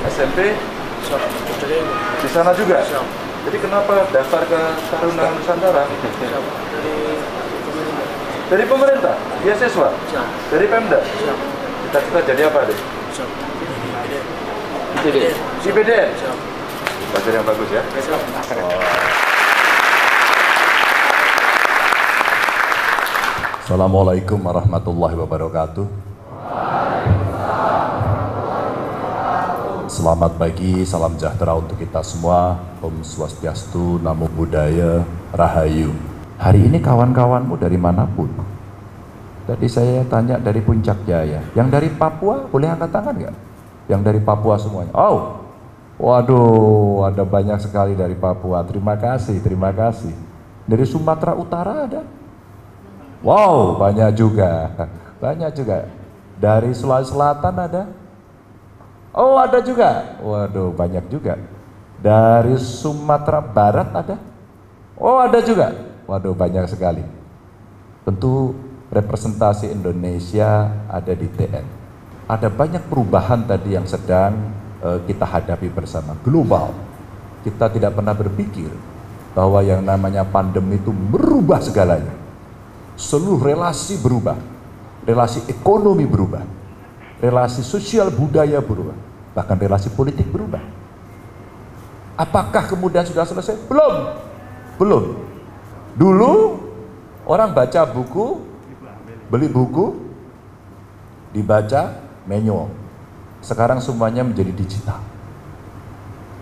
SMP Jadi di sana juga. siap. Jadi kenapa daftar ke Taruna Nusantara? Dari pemerintah, beasiswa, Siap. dari Pemda. Siap. Cita-cita jadi apa deh? Siap. Di PDN. Siap. Belajar yang bagus ya. Siap. Assalamualaikum warahmatullahi wabarakatuh. Selamat pagi, salam sejahtera untuk kita semua. Om Swastiastu, Namo Buddhaya, Rahayu. Hari ini kawan-kawanmu dari manapun. Tadi saya tanya dari Puncak Jaya. Yang dari Papua boleh angkat tangan nggak? Yang dari Papua semuanya. Oh, waduh, ada banyak sekali dari Papua. Terima kasih, terima kasih. Dari Sumatera Utara ada? Wow, banyak juga. Banyak juga. Dari Sulawesi Selatan ada? Oh, ada juga. Waduh, banyak juga. Dari Sumatera Barat ada? Oh, ada juga. Waduh, banyak sekali. Tentu representasi Indonesia ada di TN. Ada banyak perubahan tadi yang sedang kita hadapi bersama. Global. Kita tidak pernah berpikir bahwa yang namanya pandemi itu merubah segalanya. Seluruh relasi berubah, relasi ekonomi berubah, relasi sosial budaya berubah, bahkan relasi politik berubah. Apakah kemudian sudah selesai? Belum, belum. Dulu orang baca buku, beli buku, dibaca manual. Sekarang semuanya menjadi digital.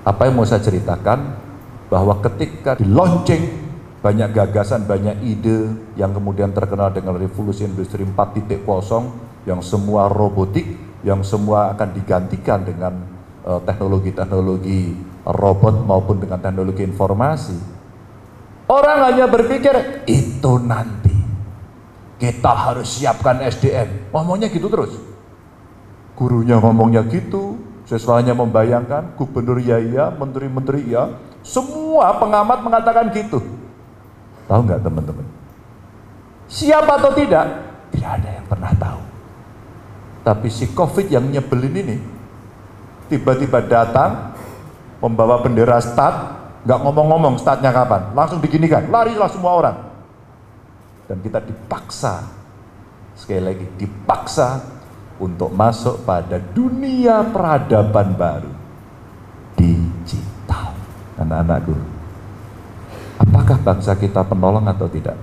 Apa yang mau saya ceritakan? Bahwa ketika di launching banyak gagasan, banyak ide yang kemudian terkenal dengan revolusi industri 4.0 yang semua robotik, yang semua akan digantikan dengan teknologi-teknologi robot maupun dengan teknologi informasi. Orang hanya berpikir, itu nanti kita harus siapkan SDM. Ngomongnya gitu terus. Gurunya ngomongnya gitu, siswanya membayangkan, gubernur ya iya, menteri-menteri ya, semua pengamat mengatakan gitu. Tahu nggak teman-teman? Siap atau tidak? Tidak ada yang pernah tahu. Tapi si COVID yang nyebelin ini tiba-tiba datang membawa bendera start, nggak ngomong-ngomong startnya kapan, langsung diginikan, larilah semua orang. Dan kita dipaksa, sekali lagi dipaksa untuk masuk pada dunia peradaban baru, digital. Anak-anakku, apakah bangsa kita penolong atau tidak?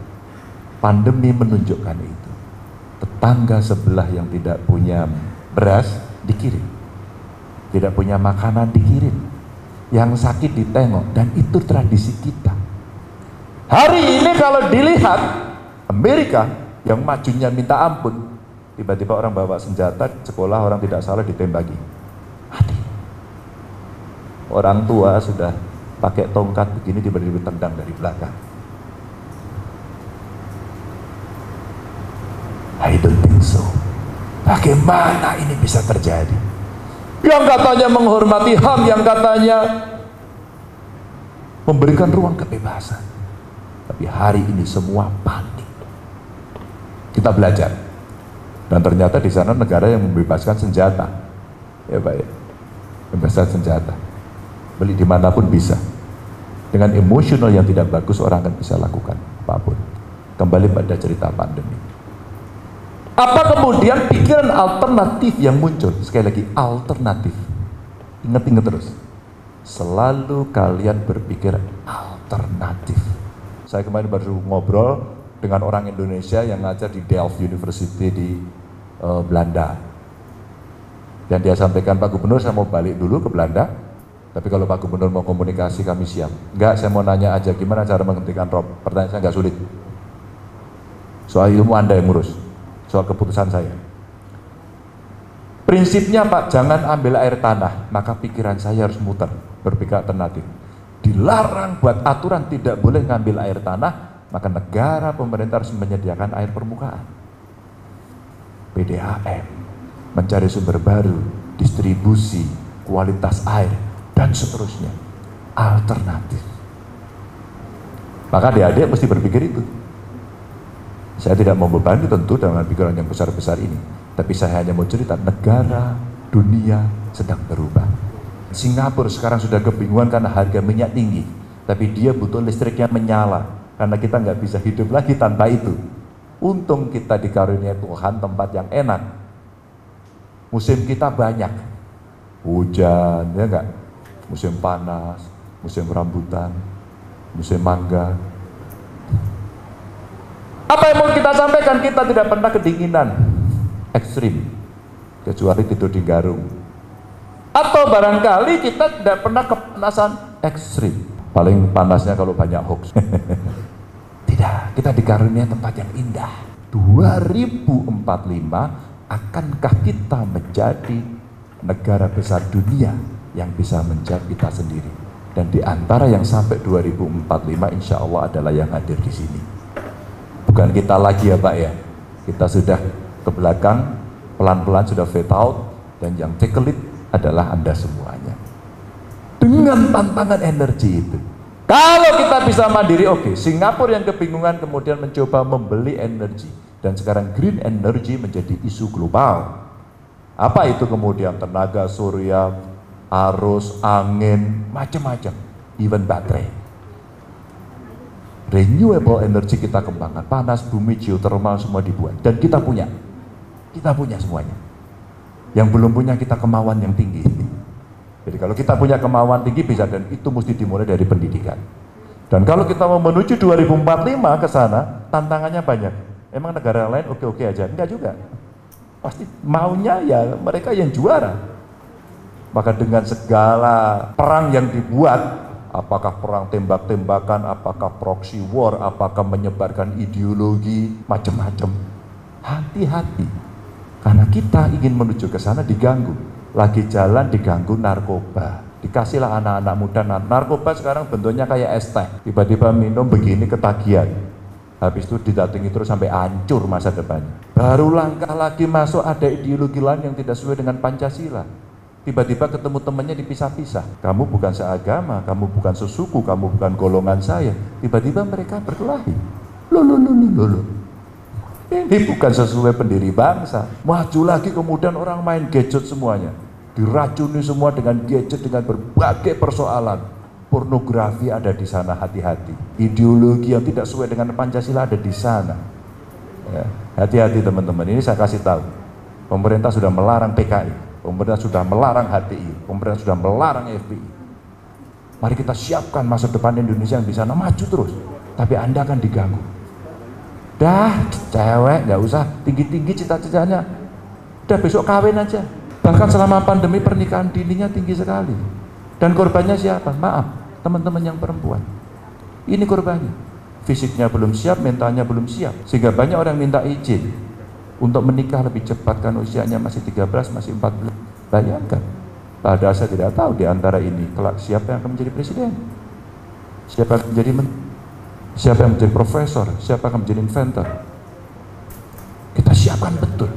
Pandemi menunjukkan itu. Tetangga sebelah yang tidak punya beras dikirim, tidak punya makanan dikirim, yang sakit ditengok, dan itu tradisi kita. Hari ini kalau dilihat Amerika yang majunya minta ampun, tiba-tiba orang bawa senjata sekolah, orang tidak salah ditembaki mati. Orang tua sudah pakai tongkat begini tiba-tiba tendang dari belakang. I don't think so. Bagaimana ini bisa terjadi? Yang katanya menghormati HAM, yang katanya memberikan ruang kebebasan, tapi hari ini semua panik. Kita belajar, dan ternyata di sana negara yang membebaskan senjata, ya Pak ya, membebaskan senjata, beli dimanapun bisa. Dengan emosional yang tidak bagus, orang akan bisa lakukan apapun. Kembali pada cerita pandemi. Apa kemudian pikiran alternatif yang muncul? Sekali lagi, alternatif. Ingat-ingat terus. Selalu kalian berpikir alternatif. Saya kemarin baru ngobrol dengan orang Indonesia yang ngajar di Delft University di Belanda. Dan dia sampaikan, Pak Gubernur, saya mau balik dulu ke Belanda. Tapi kalau Pak Gubernur mau komunikasi, kami siap. Enggak, saya mau nanya aja gimana cara menghentikan rob. Pertanyaan saya enggak sulit. Soal ilmu Anda yang ngurus, soal keputusan saya. Prinsipnya Pak, jangan ambil air tanah, maka pikiran saya harus muter, berpikir alternatif. Dilarang buat aturan tidak boleh ngambil air tanah, maka negara pemerintah harus menyediakan air permukaan. PDAM, mencari sumber baru, distribusi, kualitas air, dan seterusnya. Alternatif. Maka adik-adik mesti berpikir itu. Saya tidak mau membebani tentu dengan pikiran yang besar-besar ini, tapi saya hanya mau cerita negara, dunia sedang berubah. Singapura sekarang sudah kebingungan karena harga minyak tinggi, tapi dia butuh listriknya menyala, karena kita nggak bisa hidup lagi tanpa itu. Untung kita dikaruniai Tuhan tempat yang enak. Musim kita banyak, hujan, ya enggak? Musim panas, musim rambutan, musim mangga. Apa yang mau kita sampaikan? Kita tidak pernah kedinginan ekstrim, kecuali tidur di garung. Atau barangkali kita tidak pernah kepanasan ekstrim. Paling panasnya kalau banyak hoax. Tidak, kita dikaruniai tempat yang indah. 2045 akankah kita menjadi negara besar dunia yang bisa menjadi kita sendiri? Dan di antara yang sampai 2045 insya Allah adalah yang hadir di sini. Bukan kita lagi ya Pak ya. Kita sudah ke belakang, pelan-pelan sudah fade out, dan yang take a lead adalah Anda semuanya. Dengan tantangan energi itu. Kalau kita bisa mandiri, oke. Singapura yang kebingungan kemudian mencoba membeli energi. Dan sekarang green energy menjadi isu global. Apa itu kemudian? Tenaga surya, arus, angin, macam-macam. Even baterai. Renewable energy kita kembangkan. Panas, bumi, geothermal semua dibuat. Dan kita punya. Kita punya semuanya. Yang belum punya kita kemauan yang tinggi. Jadi kalau kita punya kemauan tinggi bisa, dan itu mesti dimulai dari pendidikan. Dan kalau kita mau menuju 2045 ke sana, tantangannya banyak. Emang negara lain oke-oke aja? Enggak juga. Pasti maunya ya mereka yang juara. Maka dengan segala perang yang dibuat, apakah perang tembak-tembakan, apakah proxy war, apakah menyebarkan ideologi, macam-macam. Hati-hati. Karena kita ingin menuju ke sana diganggu. Lagi jalan diganggu narkoba, dikasihlah anak-anak muda narkoba. Sekarang bentuknya kayak es teh, tiba-tiba minum begini ketagihan, habis itu didatangi terus sampai hancur masa depannya. Baru langkah lagi masuk ada ideologi lain yang tidak sesuai dengan Pancasila, tiba-tiba ketemu temannya dipisah-pisah. Kamu bukan seagama, kamu bukan sesuku, kamu bukan golongan saya. Tiba-tiba mereka berkelahi. Loh. Ini bukan sesuai pendiri bangsa. Maju lagi kemudian orang main gadget semuanya. Diracuni semua dengan gadget, dengan berbagai persoalan. Pornografi ada di sana, hati-hati. Ideologi yang tidak sesuai dengan Pancasila ada di sana. Ya, hati-hati teman-teman, ini saya kasih tahu. Pemerintah sudah melarang PKI, pemerintah sudah melarang HTI, pemerintah sudah melarang FPI. Mari kita siapkan masa depan Indonesia yang di sana maju terus. Tapi Anda akan diganggu. Dah, cewek nggak usah tinggi-tinggi cita-citanya. Udah besok kawin aja. Bahkan selama pandemi pernikahan dininya tinggi sekali. Dan korbannya siapa? Maaf, teman-teman yang perempuan. Ini korbannya. Fisiknya belum siap, mentalnya belum siap. Sehingga banyak orang minta izin untuk menikah lebih cepat kan usianya masih 13, masih 14. Bayangkan. Padahal saya tidak tahu di antara ini kelak siapa yang akan menjadi presiden. Siapa yang menjadi menteri. Siapa yang menjadi profesor, siapa yang menjadi inventor. Kita siapkan betul.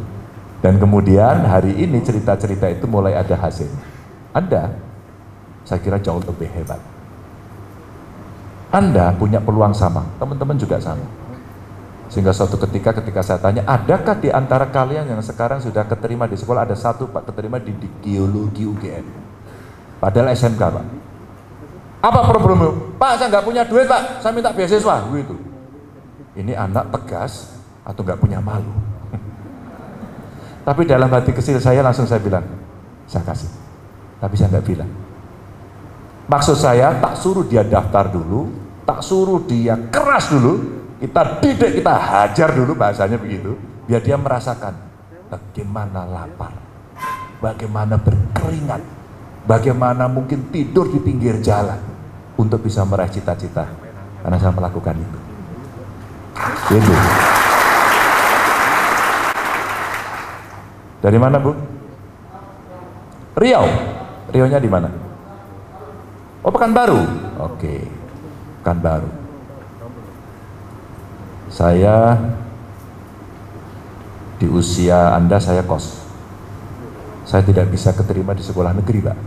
Dan kemudian hari ini cerita-cerita itu mulai ada hasil. Anda, saya kira jauh lebih hebat. Anda punya peluang sama, teman-teman juga sama. Sehingga suatu ketika saya tanya, adakah di antara kalian yang sekarang sudah keterima di sekolah, ada satu Pak keterima di geologi UGM. Padahal SMK Pak. Apa problemmu? Pak, saya nggak punya duit Pak, saya minta beasiswa, gitu. Ini anak tegas atau nggak punya malu? Tapi dalam hati kecil saya langsung saya bilang, saya kasih. Tapi saya nggak bilang. Maksud saya tak suruh dia daftar dulu, tak suruh dia keras dulu, kita didik, kita hajar dulu, bahasanya begitu, biar dia merasakan bagaimana lapar, bagaimana berkeringat, bagaimana mungkin tidur di pinggir jalan untuk bisa meraih cita-cita. Karena saya melakukan itu. Itu. Dari mana Bu? Riau. Riaunya di mana? Oh, Pekanbaru. Oke. Pekanbaru. Saya di usia Anda saya kos. Saya tidak bisa keterima di sekolah negeri Pak.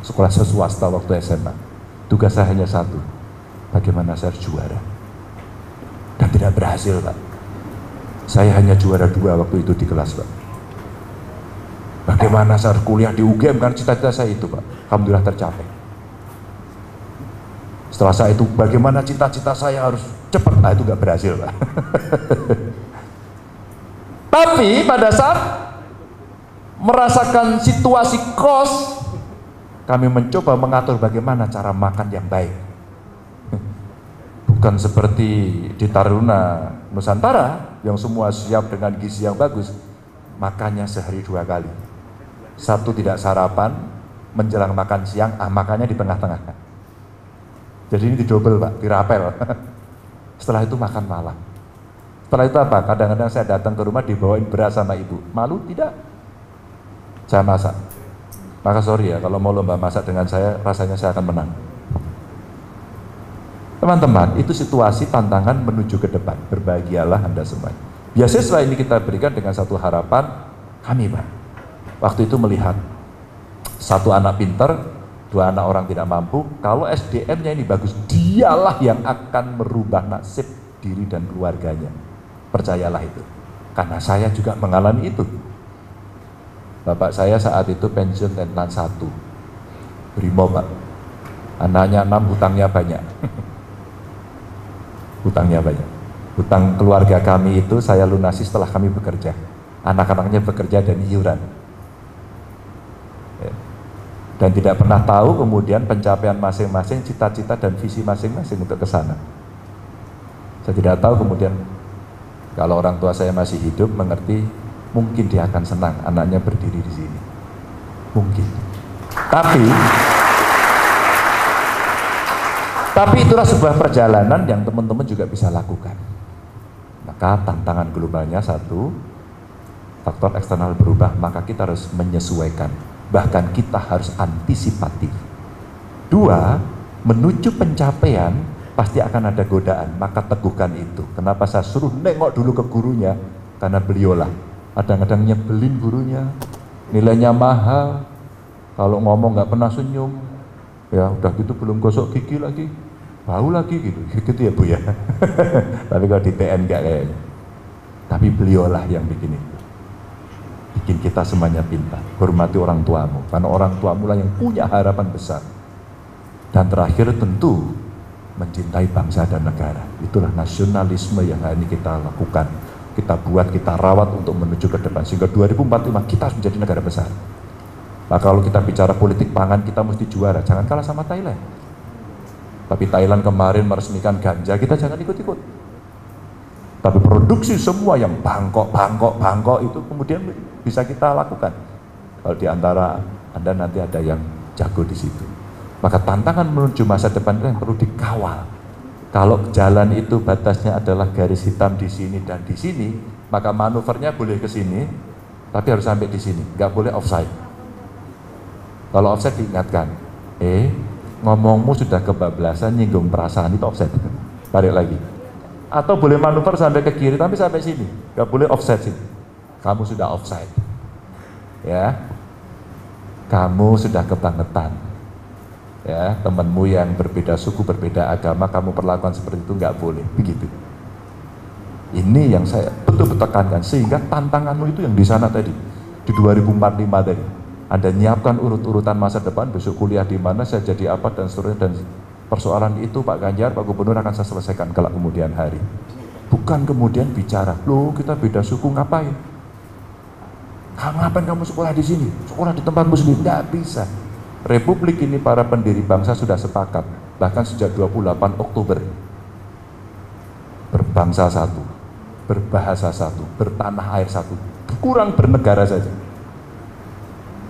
Sekolah swasta waktu SMA. Tugas saya hanya satu, bagaimana saya juara. Dan tidak berhasil Pak. Saya hanya juara 2 waktu itu di kelas Pak. Bagaimana saya harus kuliah di UGM, kan cita-cita saya itu Pak. Alhamdulillah tercapai. Setelah saya itu bagaimana cita-cita saya harus cepat, nah itu nggak berhasil Pak. Tapi pada saat merasakan situasi kos, kami mencoba mengatur bagaimana cara makan yang baik. Bukan seperti di Taruna Nusantara yang semua siap dengan gizi yang bagus, makannya sehari 2 kali. Satu tidak sarapan, menjelang makan siang, makannya di tengah-tengah. Jadi ini didobel Pak, dirapel. Setelah itu makan malam. Setelah itu apa? Kadang-kadang saya datang ke rumah dibawain beras sama ibu. Malu tidak? Saya masak. Maka sorry ya, kalau mau lomba masak dengan saya, rasanya saya akan menang. Teman-teman, itu situasi tantangan menuju ke depan. Berbahagialah Anda semua. Beasiswa ini kita berikan dengan satu harapan, kami Pak. Waktu itu melihat satu anak pintar, 2 anak orang tidak mampu, kalau SDM-nya ini bagus, dialah yang akan merubah nasib diri dan keluarganya. Percayalah itu. Karena saya juga mengalami itu. Bapak saya saat itu pensiun Letnan 1. Brimob Pak. Anaknya 6, hutangnya banyak. Hutangnya banyak. Hutang keluarga kami itu saya lunasi setelah kami bekerja. Anak-anaknya bekerja dan iuran. Dan tidak pernah tahu kemudian pencapaian masing-masing, cita-cita dan visi masing-masing untuk ke sana. Saya tidak tahu kemudian kalau orang tua saya masih hidup mengerti, mungkin dia akan senang anaknya berdiri di sini. Mungkin. Tapi itulah sebuah perjalanan yang teman-teman juga bisa lakukan. Maka tantangan globalnya satu, faktor eksternal berubah, maka kita harus menyesuaikan. Bahkan kita harus antisipatif. 2, menuju pencapaian pasti akan ada godaan, maka teguhkan itu. Kenapa saya suruh nengok dulu ke gurunya? Karena beliaulah kadang-kadang nyebelin gurunya, nilainya mahal, kalau ngomong nggak pernah senyum, ya udah gitu belum gosok gigi lagi, bau lagi gitu ya Bu ya. Tapi kalau di TN nggak kayaknya. Tapi beliaulah yang bikin itu. Bikin kita semuanya pintar. Hormati orang tuamu, karena orang tuamu lah yang punya harapan besar. Dan terakhir tentu mencintai bangsa dan negara. Itulah nasionalisme yang hari ini kita lakukan, kita buat, kita rawat untuk menuju ke depan. Sehingga 2045 kita harus menjadi negara besar. Nah kalau kita bicara politik pangan, kita mesti juara, jangan kalah sama Thailand. Tapi Thailand kemarin meresmikan ganja, kita jangan ikut-ikut. Tapi produksi semua yang bangkok itu kemudian bisa kita lakukan. Kalau di antara Anda nanti ada yang jago di situ. Maka tantangan menuju masa depan itu yang perlu dikawal. Kalau jalan itu batasnya adalah garis hitam di sini dan di sini, maka manuvernya boleh ke sini, tapi harus sampai di sini, nggak boleh offside. Kalau offside diingatkan, ngomongmu sudah kebablasan, nyinggung perasaan, itu offside. Tarik lagi. Atau boleh manuver sampai ke kiri, tapi sampai sini, nggak boleh offside sini. Kamu sudah offside, ya. Kamu sudah kebangetan. Ya, temanmu yang berbeda suku, berbeda agama, kamu perlakukan seperti itu nggak boleh, begitu. Ini yang saya betul tekankan, sehingga tantanganmu itu yang di sana tadi, di 2045 tadi. Anda nyiapkan urut-urutan masa depan, besok kuliah di mana, saya jadi apa, dan seterusnya, dan persoalan itu Pak Ganjar, Pak Gubernur akan saya selesaikan kelak kemudian hari. Bukan kemudian bicara, loh kita beda suku ngapain? Ngapain kamu sekolah di sini? Sekolah di tempatmu sendiri? Nggak bisa. Republik ini para pendiri bangsa sudah sepakat, bahkan sejak 28 Oktober, berbangsa satu, berbahasa satu, bertanah air satu, kurang bernegara saja.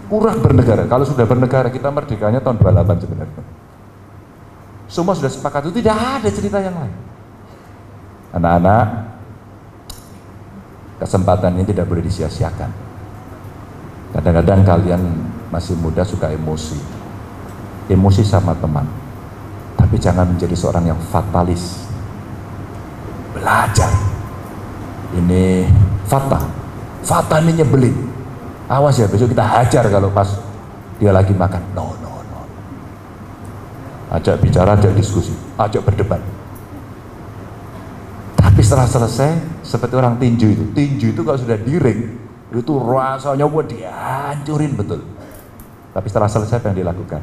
Kurang bernegara, kalau sudah bernegara, kita merdekanya tahun 28 sebenarnya. Semua sudah sepakat, itu tidak ada cerita yang lain. Anak-anak, kesempatan ini tidak boleh disia-siakan. Kadang-kadang kalian masih muda suka emosi sama teman, tapi jangan menjadi seorang yang fatalis. Belajar, ini fata ini nyebelin, awas ya besok kita hajar kalau pas dia lagi makan. No, ajak bicara, ajak diskusi, ajak berdebat. Tapi setelah selesai seperti orang tinju itu kalau sudah di ring Itu rasanya dihancurin betul. Tapi setelah selesai apa yang dilakukan?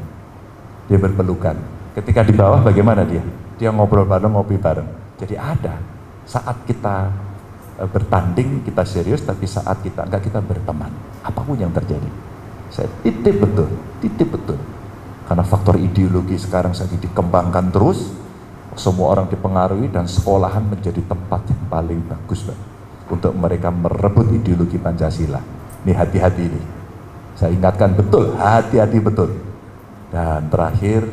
Dia berpelukan. Ketika di bawah bagaimana dia? Dia ngobrol bareng, ngopi bareng. Jadi ada saat kita bertanding, kita serius, tapi saat kita enggak, kita berteman. Apapun yang terjadi. Saya titip betul. Karena faktor ideologi sekarang lagi dikembangkan terus, semua orang dipengaruhi dan sekolahan menjadi tempat yang paling bagus, Pak, untuk mereka merebut ideologi Pancasila. Ini hati-hati ini. Saya ingatkan betul, hati-hati betul. Dan terakhir,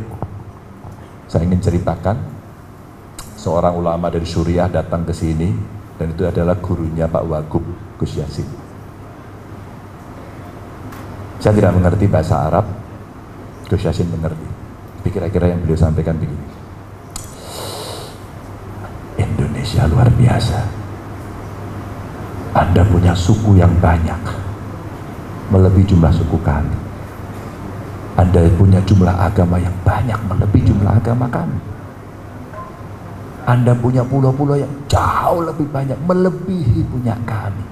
saya ingin ceritakan, seorang ulama dari Suriah datang ke sini, dan itu adalah gurunya Pak Wagub, Gus Yassin. Saya tidak mengerti bahasa Arab, Gus Yassin mengerti. Tapi kira-kira yang beliau sampaikan begini, Indonesia luar biasa. Anda punya suku yang banyak, melebihi jumlah suku kami. Anda punya jumlah agama yang banyak, melebihi jumlah agama kami. Anda punya pulau-pulau yang jauh lebih banyak, melebihi punya kami.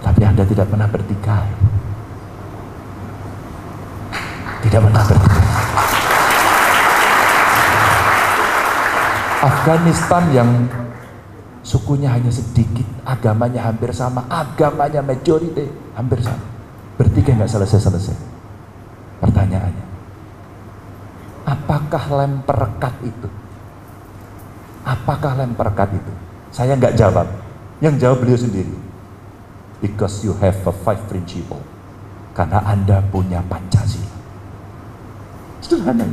Tapi Anda tidak pernah bertikai. Tidak pernah bertikai. Afghanistan yang sukunya hanya sedikit, agamanya hampir sama, agamanya majority hampir sama, bertikai nggak selesai-selesai. Pertanyaannya, apakah lem perekat itu? Apakah lem perekat itu? Saya nggak jawab, yang jawab beliau sendiri. Because you have a 5 principle. Karena Anda punya Pancasila. Sederhana.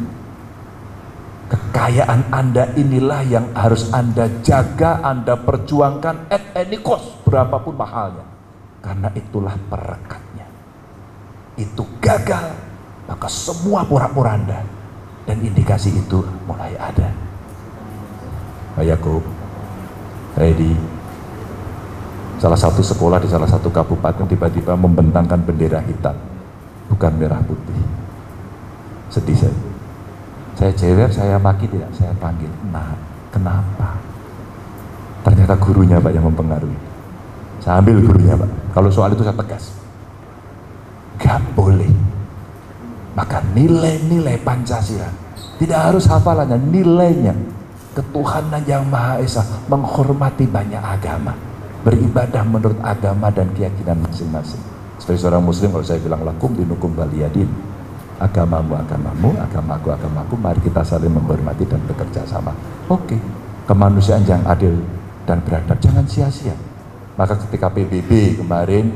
Kekayaan Anda inilah yang harus Anda jaga, Anda perjuangkan at any cost, berapapun mahalnya. Karena itulah perekatnya. Itu gagal, maka semua pura-puranda. Dan indikasi itu mulai ada. Pak Yakub, saya di salah satu sekolah di salah satu kabupaten tiba-tiba membentangkan bendera hitam, bukan merah putih. Sedih saya. Saya jewer, saya maki tidak, saya panggil. Nah, kenapa? Ternyata gurunya Pak yang mempengaruhi. Saya ambil gurunya Pak. Kalau soal itu saya tegas. Gak boleh. Maka nilai-nilai Pancasila tidak harus hafalannya, nilainya. Ketuhanan yang Maha Esa, menghormati banyak agama, beribadah menurut agama dan keyakinan masing-masing. Sebagai seorang Muslim, kalau saya bilang lakum dinukum waliyadin, agamamu agamamu, agamaku agamaku, mari kita saling menghormati dan bekerja sama. Oke, kemanusiaan yang adil dan beradab jangan sia-sia. Maka ketika PBB kemarin,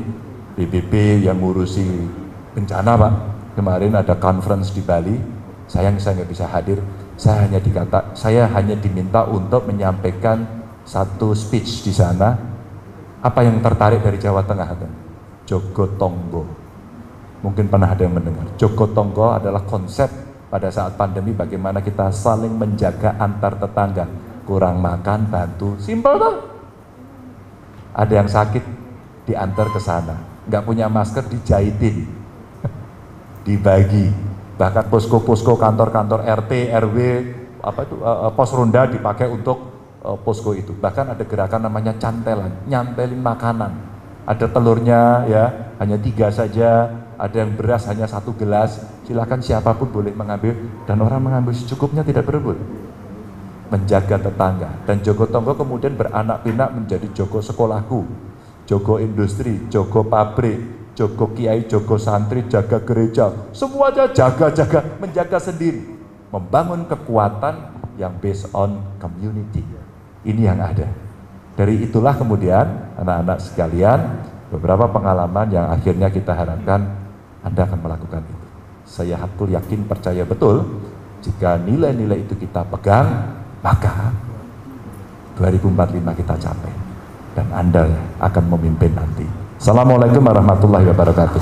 PBB yang ngurusi bencana Pak, kemarin ada conference di Bali, sayang saya nggak bisa hadir. Saya hanya diminta untuk menyampaikan satu speech di sana. Apa yang tertarik dari Jawa Tengah? Jogotongo. Mungkin pernah ada yang mendengar. Jogotongo adalah konsep pada saat pandemi bagaimana kita saling menjaga antar tetangga. Kurang makan, bantu. Simpel tuh. Ada yang sakit, diantar ke sana. Nggak punya masker, dijahitin. Dibagi. Bahkan posko-posko kantor-kantor RT, RW, pos ronda dipakai untuk posko itu. Bahkan ada gerakan namanya cantelan, nyantelin makanan. Ada telurnya ya, hanya 3 saja. Ada yang beras hanya 1 gelas, silakan siapapun boleh mengambil, dan orang mengambil secukupnya, tidak berebut. Menjaga tetangga. Dan Jogotongo kemudian beranak pinak menjadi Jogo Sekolahku, Jogo Industri, Jogo Pabrik, Jogo Kiai, Jogo Santri, jaga gereja, semuanya jaga-jaga, menjaga sendiri, membangun kekuatan yang based on community. Ini yang ada. Dari itulah kemudian anak-anak sekalian, beberapa pengalaman yang akhirnya kita harapkan Anda akan melakukan itu. Saya hakul yakin, percaya betul, jika nilai-nilai itu kita pegang, maka 2045 kita capai. Dan Anda akan memimpin nanti. Assalamualaikum warahmatullahi wabarakatuh.